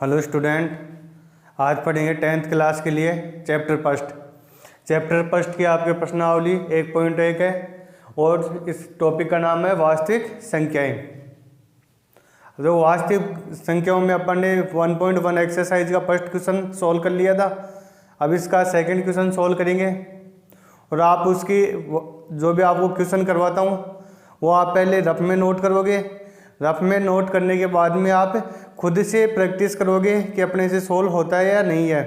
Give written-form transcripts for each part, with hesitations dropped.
Hello student, आज पढ़ेंगे 10th class के लिए चैप्टर फर्स्ट की आपके प्रश्नावली 1.1 है और इस टॉपिक का नाम है वास्तविक संख्याएं। तो वास्तविक संख्याओं में अपन ने 1.1 एक्सरसाइज का फर्स्ट क्वेश्चन सॉल्व कर लिया था। अब इसका सेकंड क्वेश्चन सॉल्व करेंगे और आप उसकी जो भी आपको क्वेश्चन करवाता हूँ वो आप पहले रफ में नोट करोगे। रफ में नोट करने के बाद में आप खुद से प्रैक्टिस करोगे कि अपने से सोल्व होता है या नहीं है,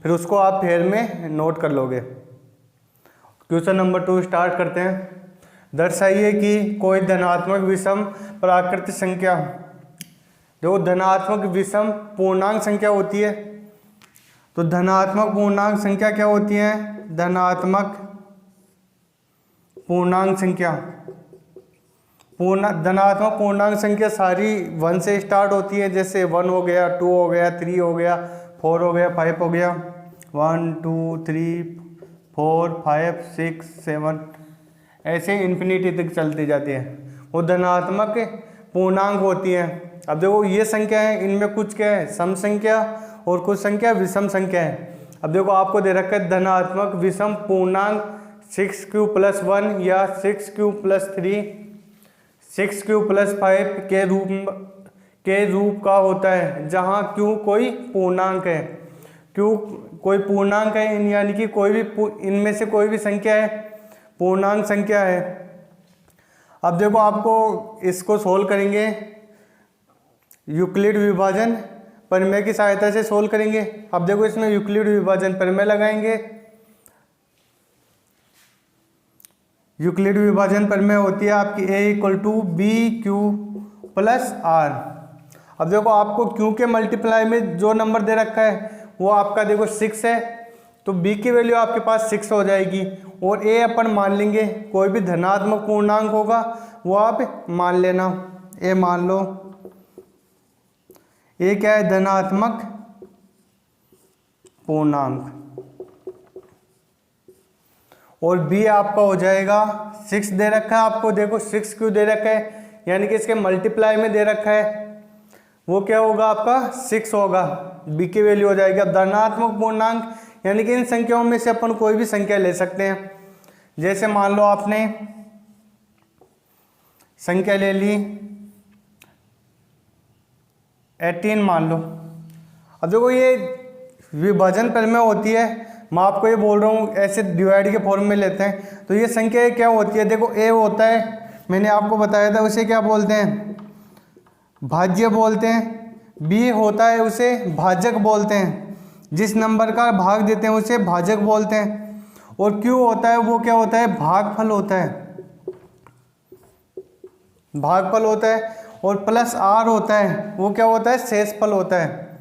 फिर उसको आप फेयर में नोट कर लोगे। क्वेश्चन नंबर 2 स्टार्ट करते हैं। दर्शाइए कि कोई धनात्मक विषम प्राकृत संख्या, जो धनात्मक विषम पूर्णांक संख्या होती है, तो धनात्मक पूर्णांक संख्या क्या होती है? धनात्मक पूर्णांक संख्या, धनात्मक पूर्णांक संख्या सारी 1 से स्टार्ट होती है। जैसे 1 हो गया, 2 हो गया, 3 हो गया, 4 हो गया, 5 हो गया, 1 2 3 4 5 6 7 ऐसे इन्फिनिटी तक चलती जाती है। वो धनात्मक पूर्णांक होती है। अब देखो ये संख्या है, इनमें कुछ क्या है? सम संख्या और कुछ संख्या विषम संख्या है। अब देखो आपको दे रखा है धनात्मक विषम पूर्णांक 6q + 1 या 6q + 3 6q + 5 के रूप का होता है, जहाँ q कोई पूर्णांक है। q कोई पूर्णांक है, यानी कि कोई भी इनमें से कोई भी संख्या है, पूर्णांक संख्या है। अब देखो आपको इसको सोल्व करेंगे, यूक्लिड विभाजन प्रमेय की सहायता से सोल्व करेंगे। अब देखो इसमें यूक्लिड विभाजन प्रमेय लगाएंगे। यूक्लिड विभाजन प्रमेय होती है आपकी a = bq + r। अब देखो आपको q के मल्टीप्लाई में जो नंबर दे रखा है वो आपका देखो 6 है, तो b की वैल्यू आपके पास 6 हो जाएगी। और a अपन मान लेंगे, कोई भी धनात्मक पूर्णांक होगा वो आप मान लेना। a मान लो, a क्या है? धनात्मक पूर्णांक। और b आपका हो जाएगा 6 दे रखा है आपको, देखो 6 क्यों दे रखा है, यानी कि इसके मल्टीप्लाई में दे रखा है, वो क्या होगा? आपका 6 होगा, b की वैल्यू हो जाएगी। अब धनात्मक पूर्णांक यानी कि इन संख्याओं में से अपन कोई भी संख्या ले सकते हैं। जैसे मान लो आपने संख्या ले ली 18 मान लो। अब देखो ये विभाजन प्रमेय होती है, मैं आपको ये बोल रहा हूँ ऐसे डिवाइड के फॉर्म में लेते हैं। तो ये संख्या क्या होती है? देखो a होता है, मैंने आपको बताया था, उसे क्या बोलते हैं? भाज्य बोलते हैं। b होता है, उसे भाजक बोलते हैं। जिस नंबर का भाग देते हैं उसे भाजक बोलते हैं। और q होता है, वो क्या होता है? भागफल होता है, भागफल होता है। और प्लस r होता है, वो क्या होता है? शेषफल होता है।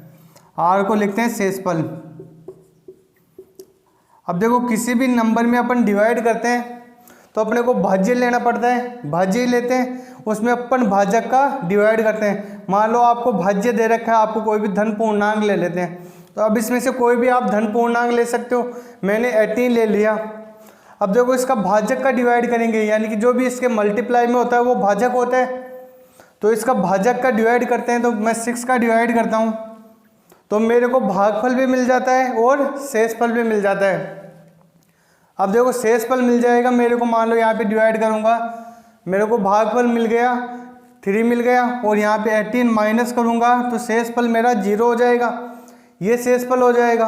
r को लिखते हैं शेषफल। अब देखो किसी भी नंबर में अपन डिवाइड करते हैं तो अपने को भाज्य लेना पड़ता है, भाज्य ही लेते हैं, उसमें अपन भाजक का डिवाइड करते हैं। मान लो आपको भाज्य दे रखा है, आपको कोई भी धन पूर्णांक ले लेते हैं। तो अब इसमें से कोई भी आप धन पूर्णांक ले सकते हो। मैंने 18 ले लिया। अब देखो इसका भाजक का डिवाइड करेंगे, यानी कि जो भी इसके मल्टीप्लाई में होता है वो भाजक होता है। तो इसका भाजक का डिवाइड करते हैं, तो मैं 6 का डिवाइड करता हूँ, तो मेरे को भागफल भी मिल जाता है और शेषफल भी मिल जाता है। अब देखो शेषफल मिल जाएगा मेरे को, मान लो यहाँ पे डिवाइड करूँगा, मेरे को भागफल मिल गया 3 मिल गया, और यहाँ पे 18 माइनस करूँगा तो शेषफल मेरा 0 हो जाएगा, ये शेषफल हो जाएगा।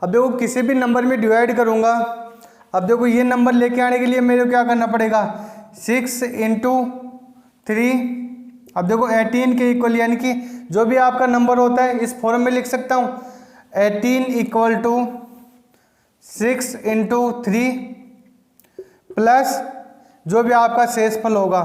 अब देखो किसी भी नंबर में डिवाइड करूँगा, अब देखो ये नंबर लेके आने के लिए मेरे को क्या करना पड़ेगा? 6 × 3। अब देखो 18 के इक्वल, यानी कि जो भी आपका नंबर होता है इस फॉर्म में लिख सकता हूँ, 18 = 6 × 3 प्लस जो भी आपका शेषफल होगा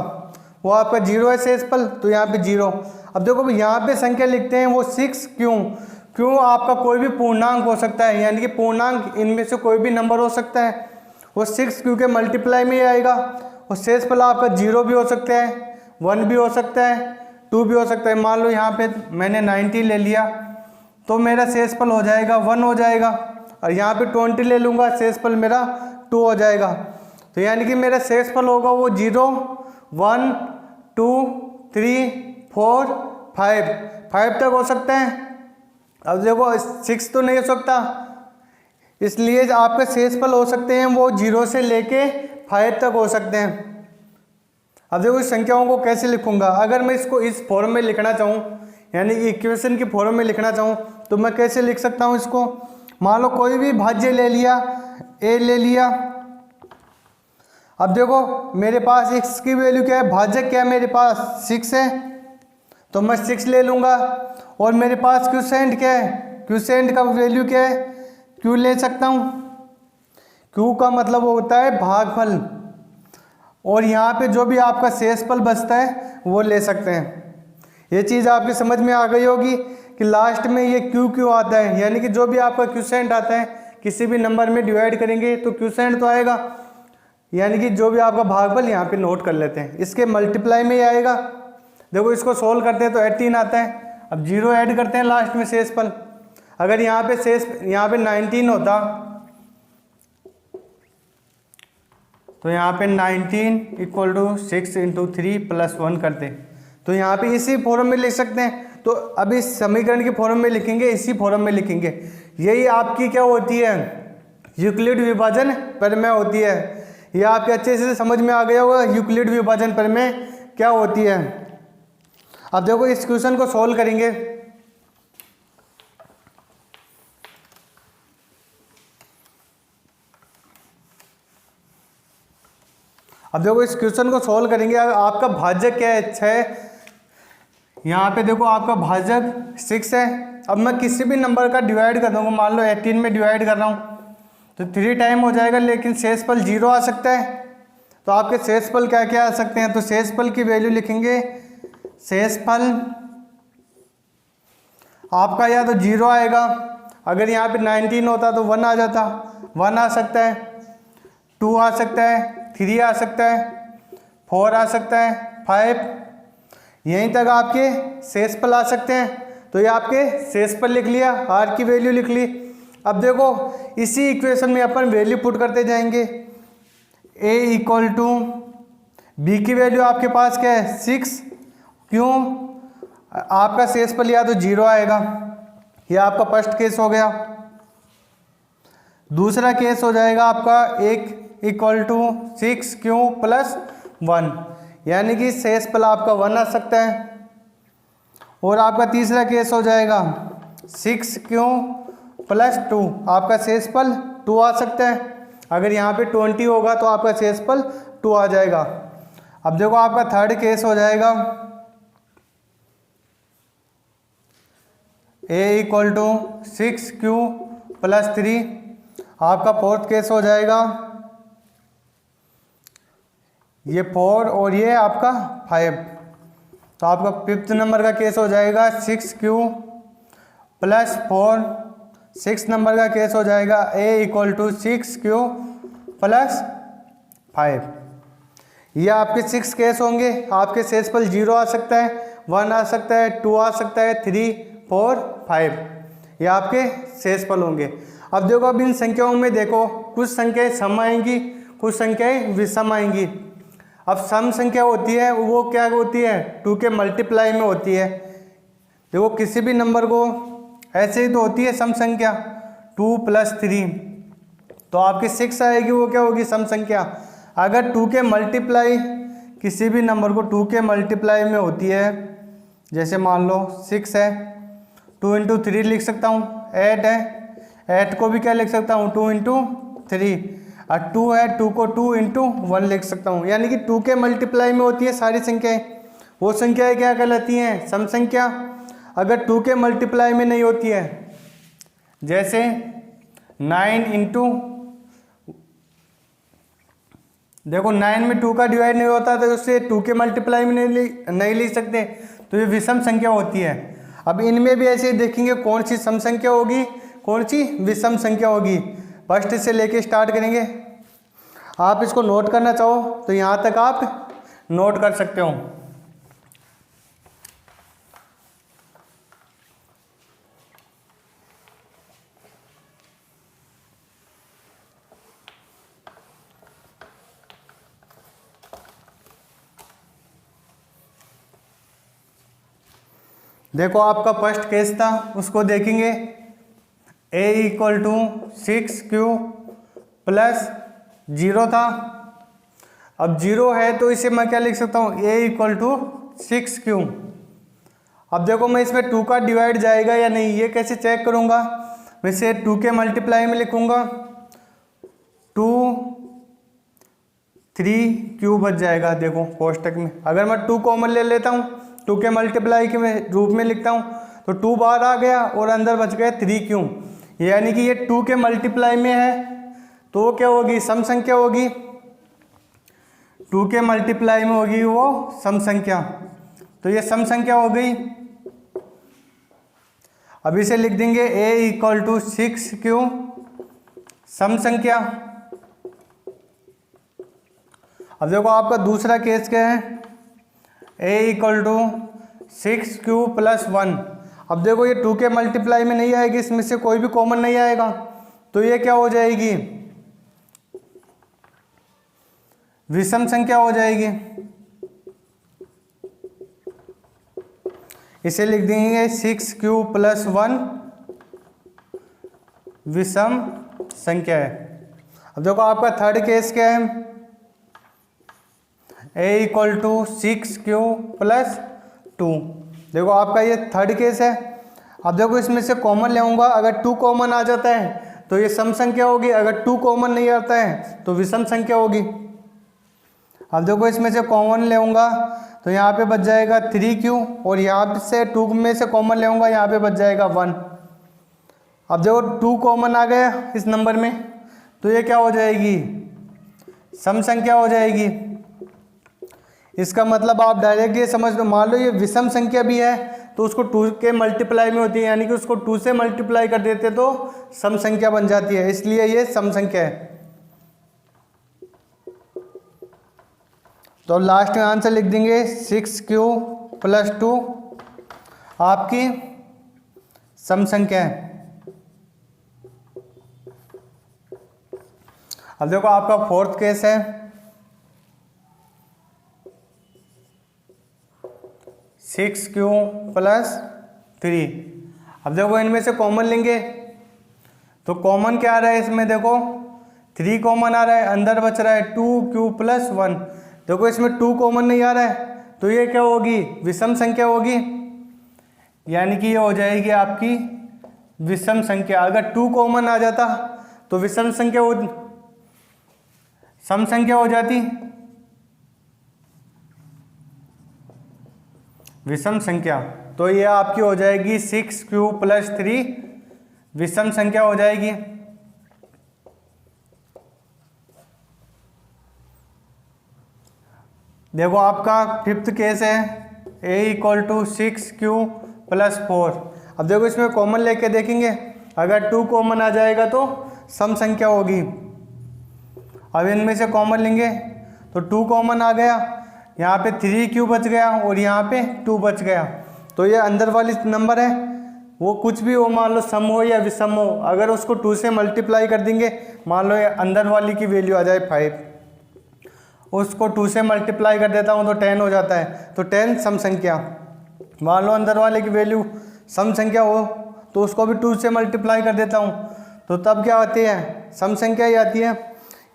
वो आपका 0 है शेषफल, तो यहाँ पे 0। अब देखो यहाँ पे संख्या लिखते हैं वो 6 क्यों आपका कोई भी पूर्णांक हो सकता है, यानी कि पूर्णांक इनमें से कोई भी नंबर हो सकता है, वो 6 क्यों के मल्टीप्लाई में ही आएगा। और शेषफल आपका 0 भी हो सकता है, 1 भी हो सकता है, 2 भी हो सकता है। मान लो यहाँ पे मैंने 90 ले लिया तो मेरा शेषफल हो जाएगा 1 हो जाएगा, और यहाँ पे 20 ले लूँगा, शेषफल मेरा 2 हो जाएगा। तो यानी कि मेरा शेषफल होगा वो 0 1 2 3 4 5 तक हो सकते हैं। अब देखो 6 तो नहीं हो सकता, इसलिए आपके शेषफल हो सकते हैं वो 0 से लेके 5 तक हो सकते हैं। अब देखो इस संख्याओं को कैसे लिखूंगा, अगर मैं इसको इस फॉर्म में लिखना चाहूँ, यानी कि इक्वेशन की फॉर्म में लिखना चाहूँ, तो मैं कैसे लिख सकता हूँ इसको। मान लो कोई भी भाज्य ले लिया, ए ले लिया। अब देखो मेरे पास x की वैल्यू क्या है, भाजक क्या है मेरे पास 6 है, तो मैं 6 ले लूँगा। और मेरे पास क्यूसेंट क्या है, क्यूसेंट का वैल्यू क्या है, क्यू ले सकता हूँ। क्यू का मतलब होता है भागफल, और यहाँ पे जो भी आपका शेषफल बचता है वो ले सकते हैं। ये चीज़ आपकी समझ में आ गई होगी कि लास्ट में ये क्यू क्यों आता है, यानी कि जो भी आपका क्यूसेंट आता है किसी भी नंबर में डिवाइड करेंगे तो क्यूसेंट तो आएगा, यानी कि जो भी आपका भागफल यहाँ पे नोट कर लेते हैं, इसके मल्टीप्लाई में ही आएगा। देखो इसको सोल्व करते हैं तो 18 आता है। अब 0 ऐड करते हैं लास्ट में शेषफल। अगर यहाँ पे 19 होता तो यहाँ पे 19 इक्वल टू 6 इंटू 3 प्लस 1 करते, तो यहाँ पे इसी फॉर्म में लिख सकते हैं। तो अब इस समीकरण के फॉर्म में लिखेंगे, इसी फॉर्म में लिखेंगे। यही आपकी क्या होती है, यूक्लिड विभाजन प्रमेय होती है। ये आपके अच्छे से समझ में आ गया होगा यूक्लिड विभाजन प्रमेय क्या होती है। अब देखो इस क्वेश्चन को सॉल्व करेंगे। अब देखो इस क्वेश्चन को सॉल्व करेंगे। आपका भाजक क्या है, 6। यहाँ पे देखो आपका भाजक 6 है। अब मैं किसी भी नंबर का डिवाइड कर दूंगा, मान लो 18 में डिवाइड कर रहा हूँ तो 3 टाइम हो जाएगा, लेकिन शेषफल 0 आ सकता है। तो आपके शेषफल क्या क्या आ सकते हैं, तो शेषफल की वैल्यू लिखेंगे। शेषफल आपका या तो 0 आएगा, अगर यहाँ पे 19 होता तो 1 आ जाता, 1 आ सकता है, 2 आ सकता है, 3 आ सकता है, 4 आ सकता है, 5, यहीं तक आपके शेषफल आ सकते हैं। तो ये आपके शेषफल लिख लिया, आर की वैल्यू लिख ली। अब देखो इसी इक्वेशन में अपन वैल्यू पुट करते जाएंगे। a इक्वल टू बी की वैल्यू आपके पास क्या है 6, क्यों, आपका शेषफल या तो 0 आएगा, ये आपका फर्स्ट केस हो गया। दूसरा केस हो जाएगा आपका 1 इक्वल टू 6 क्यों प्लस 1, यानी कि शेषफल आपका 1 आ सकता है। और आपका तीसरा केस हो जाएगा 6 क्यों प्लस 2, आपका शेषफल 2 आ सकता है। अगर यहाँ पे 20 होगा तो आपका शेषफल 2 आ जाएगा। अब देखो आपका थर्ड केस हो जाएगा a equal to 6 Q plus 3, आपका फोर्थ केस हो जाएगा ये 4 और ये आपका 5। तो आपका फिफ्थ नंबर का केस हो जाएगा 6 क्यू प्लस 4। 6 नंबर का केस हो जाएगा a equal to 6 Q plus 5। ये आपके 6 केस होंगे। आपके शेषफल 0 आ सकता है, 1 आ सकता है, 2 आ सकता है, 3, 4, 5, ये आपके शेषफल होंगे। अब देखो अब इन संख्याओं में देखो कुछ संख्याएं सम आएंगी, कुछ संख्याएं विषम आएंगी। अब सम संख्या होती है वो क्या होती है, 2 के मल्टीप्लाई में होती है। देखो किसी भी नंबर को ऐसे ही तो होती है सम संख्या 2 प्लस 3, तो आपकी 6 आएगी, वो क्या होगी सम संख्या। अगर 2 के मल्टीप्लाई किसी भी नंबर को 2 के मल्टीप्लाई में होती है, जैसे मान लो 6 है, 2 इंटू 3 लिख सकता हूँ, 8 है, 8 को भी क्या लिख सकता हूँ 2 इंटू 3, और 2 है 2 को 2 इंटू 1 लिख सकता हूँ। यानी कि 2 के मल्टीप्लाई में होती है सारी संख्याएं, वो संख्याएं क्या कहलाती हैं सम संख्या। अगर 2 के मल्टीप्लाई में नहीं होती है, जैसे 9 इंटू, देखो 9 में 2 का डिवाइड नहीं होता तो उससे 2 के मल्टीप्लाई में नहीं लिख सकते, तो ये विषम संख्या होती है। अब इनमें भी ऐसे ही देखेंगे कौन सी सम संख्या होगी, कौन सी विषम संख्या होगी। फर्स्ट से लेके स्टार्ट करेंगे। आप इसको नोट करना चाहो तो यहाँ तक आप नोट कर सकते हो। देखो आपका फर्स्ट केस था, उसको देखेंगे। a equal to 6q plus 0 था। अब 0 है तो इसे मैं क्या लिख सकता हूँ, a इक्वल टू 6q। अब देखो मैं इसमें 2 का डिवाइड जाएगा या नहीं, ये कैसे चेक करूँगा। मैं इसे 2 के मल्टीप्लाई में लिखूँगा, 2 3q बच जाएगा। देखो कोष्टक में अगर मैं 2 कॉमन ले लेता हूँ, 2 के मल्टीप्लाई के रूप में लिखता हूँ, तो 2 बाहर आ गया और अंदर बच गया 3q। यानी कि ये 2 के मल्टीप्लाई में है तो वो क्या होगी, सम संख्या होगी। 2 के मल्टीप्लाई में होगी वो सम संख्या, तो ये सम संख्या हो गई। अब इसे लिख देंगे a इक्वल टू 6q सम संख्या। अब देखो आपका दूसरा केस क्या है, a equal to 6q plus 1। अब देखो ये 2 के मल्टीप्लाई में नहीं आएगी, इसमें से कोई भी कॉमन नहीं आएगा, तो ये क्या हो जाएगी, विषम संख्या हो जाएगी। इसे लिख देंगे 6q प्लस 1 विषम संख्या है। अब देखो आपका थर्ड केस क्या है, a equal to 6q plus 2। देखो आपका ये थर्ड केस है। अब देखो इसमें से कॉमन ले आऊँगा, अगर 2 कॉमन आ जाता है तो ये सम संख्या होगी, अगर 2 कॉमन नहीं आता है तो विषम संख्या होगी। अब देखो इसमें से कॉमन ले आऊँगा तो यहाँ पे बच जाएगा 3q, और यहाँ से 2 में से कॉमन ले आऊँगा, यहाँ पे बच जाएगा 1। अब देखो 2 कॉमन आ गया इस नंबर में, तो ये क्या हो जाएगी, सम संख्या हो जाएगी। इसका मतलब आप डायरेक्ट ये समझ लो, मान लो ये विषम संख्या भी है तो उसको 2 के मल्टीप्लाई में होती है, यानी कि उसको 2 से मल्टीप्लाई कर देते तो सम संख्या बन जाती है, इसलिए ये सम संख्या है। तो लास्ट में आंसर लिख देंगे 6q प्लस 2 आपकी सम संख्या है। अब देखो आपका फोर्थ केस है, 6q प्लस 3। अब देखो इनमें से कॉमन लेंगे तो कॉमन क्या आ रहा है इसमें, देखो 3 कॉमन आ रहा है, अंदर बच रहा है 2q प्लस 1। देखो इसमें 2 कॉमन नहीं आ रहा है तो ये क्या होगी, विषम संख्या होगी, यानी कि ये हो जाएगी आपकी विषम संख्या। अगर 2 कॉमन आ जाता तो विषम संख्या सम संख्या हो जाती, विषम संख्या। तो ये आपकी हो जाएगी 6q प्लस 3 विषम संख्या हो जाएगी। देखो आपका फिफ्थ केस है, a equal to 6q plus 4। अब देखो इसमें कॉमन लेके देखेंगे, अगर 2 कॉमन आ जाएगा तो सम संख्या होगी। अब इनमें से कॉमन लेंगे तो 2 कॉमन आ गया, यहाँ पे 3q बच गया और यहाँ पे 2 बच गया, तो ये अंदर वाली नंबर है वो कुछ भी हो, मान लो सम हो या विषम हो, अगर उसको 2 से मल्टीप्लाई कर देंगे, मान लो ये अंदर वाली की वैल्यू आ जाए 5, उसको 2 से मल्टीप्लाई कर देता हूँ तो 10 हो जाता है, तो 10 सम संख्या। मान लो अंदर वाले की वैल्यू सम संख्या हो तो उसको भी 2 से मल्टीप्लाई कर देता हूँ, तो तब क्या आती है, सम संख्या ही आती है।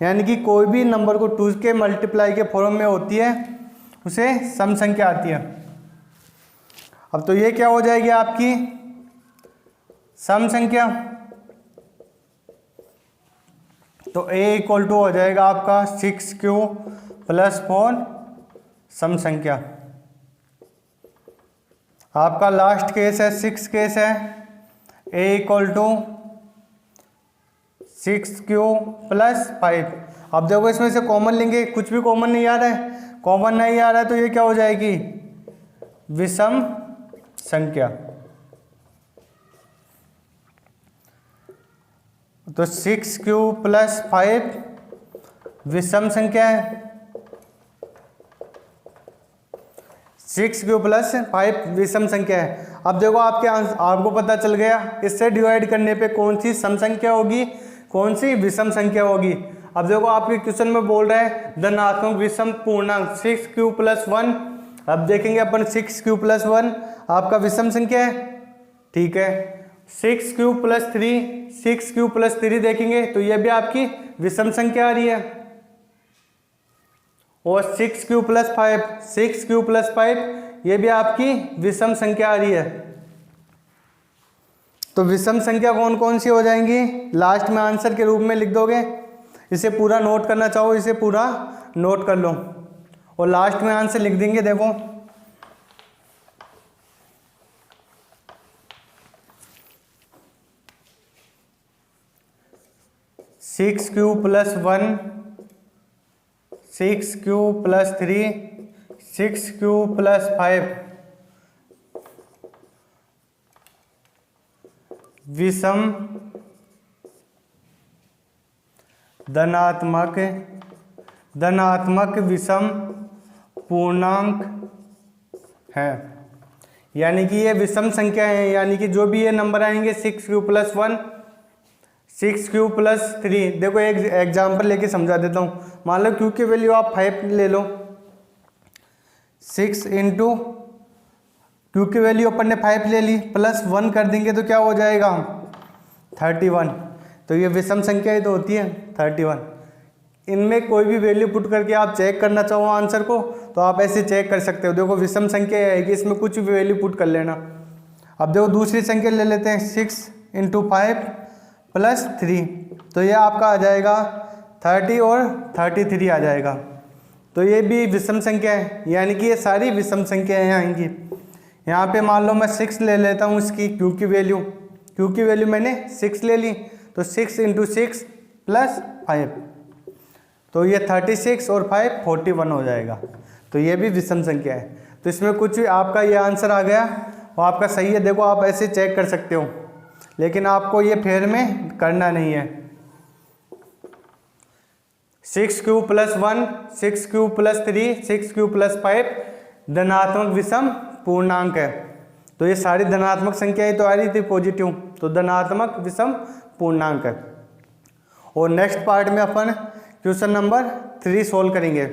यानी कि कोई भी नंबर को 2 के मल्टीप्लाई के फॉर्म में होती है उसे सम संख्या आती है। अब तो ये क्या हो जाएगी आपकी सम संख्या, तो a इक्वल टू हो जाएगा आपका 6q प्लस 4 सम संख्या। आपका लास्ट केस है, 6 केस है, a equal to 6q plus 5। अब देखो इसमें से कॉमन लेंगे, कुछ भी कॉमन नहीं आ रहा है, कॉमन नहीं आ रहा है तो ये क्या हो जाएगी, विषम संख्या। तो 6q प्लस 5 विषम संख्या है, 6q प्लस 5 विषम संख्या है। अब देखो आपको पता चल गया इससे डिवाइड करने पे कौन सी सम संख्या होगी, कौन सी विषम संख्या होगी। अब देखो आपके क्वेश्चन में बोल रहा है धनात्मक विषम पूर्णांक 6q प्लस 1 अब देखेंगे अपन 6 क्यूब + 1 आपका विषम संख्या है, ठीक है। 6 क्यूब + 3, 6 क्यूब + 3 देखेंगे तो ये भी आपकी विषम संख्या आ रही है। और 6 क्यूब + 5, 6 क्यूब + 5 ये भी आपकी विषम संख्या आ रही है। तो विषम संख्या कौन कौन सी हो जाएंगी, लास्ट में आंसर के रूप में लिख दोगे। इसे पूरा नोट करना चाहो इसे पूरा नोट कर लो और लास्ट में आंसर लिख देंगे। देखो 6 क्यूब + 1, 6 क्यूब + 3, 6 क्यूब + 5 विषम धनात्मक विषम पूर्णांक है। यानी कि ये विषम संख्या है, यानी कि जो भी ये नंबर आएंगे 6 क्यूब + 1, 6 क्यूब + 3। देखो एक एग्जाम्पल लेके समझा देता हूँ। मान लो क्यू की वैल्यू आप 5 ले लो, 6 इंटू क्यू की वैल्यू अपन ने 5 ले ली, +1 कर देंगे तो क्या हो जाएगा 31। तो ये विषम संख्या ही तो होती है 31। इनमें कोई भी वैल्यू पुट करके आप चेक करना चाहो आंसर को तो आप ऐसे चेक कर सकते हो। देखो विषम संख्या आएगी, इसमें कुछ भी वैल्यू पुट कर लेना। अब देखो दूसरी संख्या ले लेते हैं, 6 इंटू 5 + 3 तो ये आपका आ जाएगा 30 और 33 आ जाएगा। तो ये भी विषम संख्या है, यानी कि ये सारी विषम संख्याएँ आएंगी। यहाँ पे मान लो मैं 6 ले लेता हूँ, इसकी क्यू की वैल्यू मैंने 6 ले ली, तो 6 इंटू 6 + 5 तो ये 36 और 5 41 हो जाएगा। तो ये भी विषम संख्या है। तो इसमें कुछ भी आपका ये आंसर आ गया और आपका सही है। देखो आप ऐसे चेक कर सकते हो, लेकिन आपको ये फेर में करना नहीं है। 6 क्यूब + 1, 6 क्यूब + 3, 6 क्यूब + 5 धनात्मक विषम पूर्णांक है। तो ये सारी धनात्मक संख्याएं तो आ रही थी पॉजिटिव, तो धनात्मक विषम पूर्णांक है। और नेक्स्ट पार्ट में अपन क्वेश्चन नंबर 3 सोल्व करेंगे।